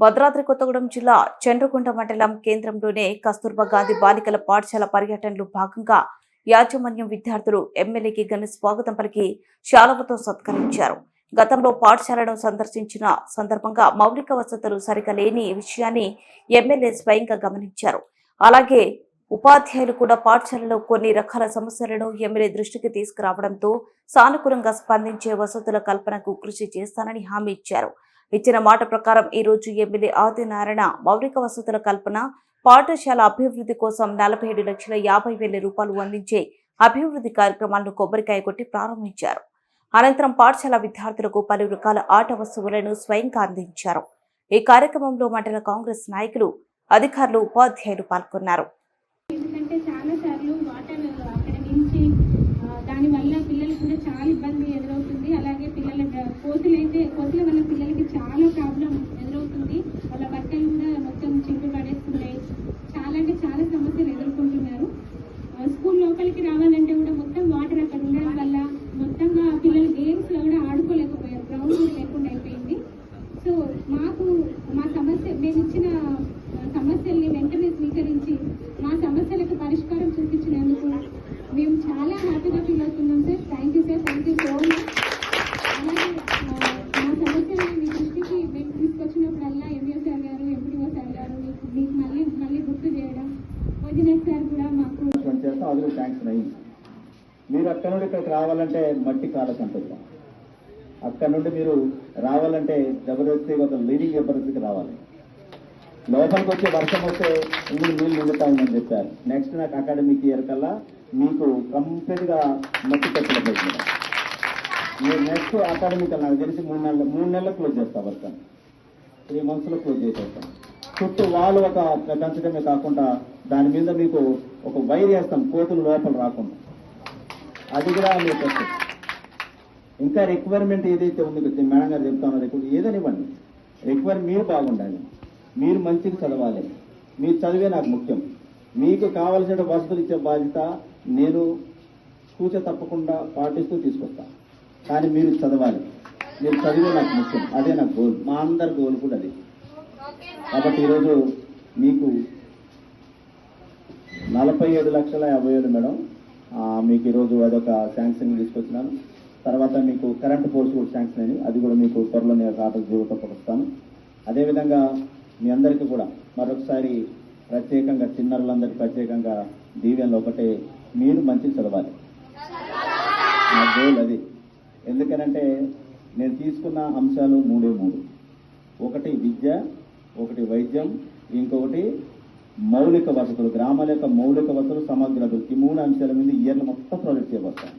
భద్రాద్రి కొత్తగూడెం జిల్లా చండ్రగుంట మండలం కేంద్రంలోనే కస్తూర్బా గాంధీ బాలికల పాఠశాల పర్యటనలో భాగంగా యాజమాన్యం విద్యార్థులు ఎమ్మెల్యేకి ఘన స్వాగతం పలికి శాలువతో సత్కరించారు. గతంలో పాఠశాలను సందర్శించిన సందర్భంగా మౌలిక వసతులు సరిగా లేని విషయాన్ని ఎమ్మెల్యే స్వయంగా గమనించారు. అలాగే ఉపాధ్యాయులు కూడా పాఠశాలలో కొన్ని రకాల సమస్యలను ఎమ్మెల్యే దృష్టికి తీసుకురావడంతో సానుకూలంగా స్పందించే వసతుల కల్పనకు కృషి చేస్తానని హామీ ఇచ్చారు. ఇచ్చిన మాట ప్రకారం ఈ రోజు ఎమ్మెల్యే ఆదినారాయణ మౌలిక వసతుల కల్పన, పాఠశాల అభివృద్ధి కోసం 47,50,000 రూపాయలు అందించే అభివృద్ధి కార్యక్రమాలను కొబ్బరికాయ కొట్టి ప్రారంభించారు. అనంతరం పాఠశాల విద్యార్థులకు పలు రకాల ఆట వస్తువులను స్వయంగా అందించారు. ఈ కార్యక్రమంలో మండల కాంగ్రెస్ నాయకులు, అధికారులు, ఉపాధ్యాయులు పాల్గొన్నారు. దానివల్ల పిల్లలకు కూడా చాలా ఇబ్బంది ఎదురవుతుంది. అలాగే కోతుల వల్ల పిల్లలకి చాలా ప్రాబ్లం ఎదురవుతుంది. వాళ్ళ బట్టలు కూడా మొత్తం చింపి పడేస్తున్నాయి. చాలా అంటే చాలా సమస్యలు ఎదుర్కొంటున్నారు. స్కూల్ లోపలికి రావాలంటే కూడా మొత్తం వాటర్ అక్కడ ఉండడం వల్ల మొత్తంగా పిల్లలు గేమ్స్ లో కూడా ఆడుకోలేకపోయారు. గ్రౌండ్ కూడా లేకుండా అయిపోయింది. సో మా సమస్య మేము ఇచ్చిన సమస్యల్ని వెంటనే స్వీకరించి మా సమస్యలకు పరిష్కారం చూపించినందుకు మేము చాలా హ్యాపీగా ఫీల్ అవుతున్నాం sir. Thank you sir, thank you so much. అలాగే మా సమస్యలను మీ దృష్టికి మేము తీసుకొచ్చినప్పుడల్లా ఎంఈఓ సార్ గారు, ఎంపీడీఓ సార్ గారు మీకు మళ్ళీ గుర్తు చేయడం, కోఆర్డినేటర్ సార్ కూడా మాకు శాంక్షన్ అయింది. మీరు అక్కడ నుండి ఇక్కడికి రావాలంటే మట్టి కాలకంటుంది. అక్కడ నుండి మీరు రావాలంటే జబర్దస్తి ఒక లీడింగ్ జబర్దస్తికి రావాలి. లోపలికి వచ్చే వర్షం వస్తే ఇందులో నీళ్ళు నిండుతా ఉందని చెప్పారు. నెక్స్ట్ నాకు అకాడమిక్ ఇయర్ కల్లా మీకు కంప్లీట్గా మట్టి కట్టలు పెట్టిన మీరు నెక్స్ట్ అకాడమిక్ నాకు తెలిసి 3 నెలలు క్లోజ్ చేస్తా వర్షం. 3 months క్లోజ్ చేసేస్తాం. చుట్టూ వాళ్ళు ఒక పెంచడమే కాకుండా దాని మీద మీకు ఒక వైర్ వేస్తాం, కోతులు లోపల రాకుండా. అది కూడా మీకు వస్తుంది. ఇంకా రిక్వైర్మెంట్ ఏదైతే ఉంది మేడం గారు చెప్తా ఉన్నారు, ఏదనివ్వండి, రిక్వైర్మెంట్ మీరు బాగుండాలి, మీరు మంచిగా చదవాలి. మీరు చదివే నాకు ముఖ్యం. మీకు కావలసిన వసతులు ఇచ్చే బాధ్యత నేను తప్పకుండా పాటిస్తూ తీసుకొస్తాను. కానీ మీరు చదవాలి, మీరు చదివే నాకు ముఖ్యం. అదే నాకు గోల్, మా అందరి గోల్ కూడా అది. కాబట్టి ఈరోజు మీకు 47,50,000 మేడం, మీకు ఈరోజు అదొక శాంక్షన్ తీసుకొచ్చినాను. తర్వాత మీకు కరెంట్ పోల్స్ కూడా శాంక్షన్ అయింది. అది కూడా మీకు త్వరలో నేను ఆటో జీవితం పడుస్తాను. అదేవిధంగా మీ అందరికీ కూడా మరొకసారి ప్రత్యేకంగా చిన్నారులందరికీ ప్రత్యేకంగా దీవెనలు ఒకటే, మీరు మంచిగా చదవాలి. నా గోల్ అది. ఎందుకనంటే నేను తీసుకున్న అంశాలు 3. ఒకటి విద్య, ఒకటి వైద్యం, ఇంకొకటి మౌలిక వసతులు, గ్రామాల యొక్క మౌలిక వసతులు, సమగ్ర అభివృద్ధి. 3 అంశాల మీద ఇయర్లు మొత్తం ప్రాజెక్ట్ చేయబడతాను.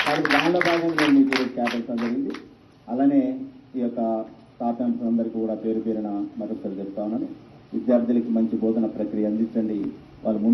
కాబట్టి దానిలో భాగంగా నేను మీకు కేటాయించడం జరిగింది. అలానే ఈ యొక్క స్టాఫ్ మెంబర్స్ అందరికీ కూడా పేరు పేరున మరొకసారి చెప్తా ఉన్నాను. విద్యార్థులకి మంచి బోధన ప్రక్రియ అందించండి. వాళ్ళు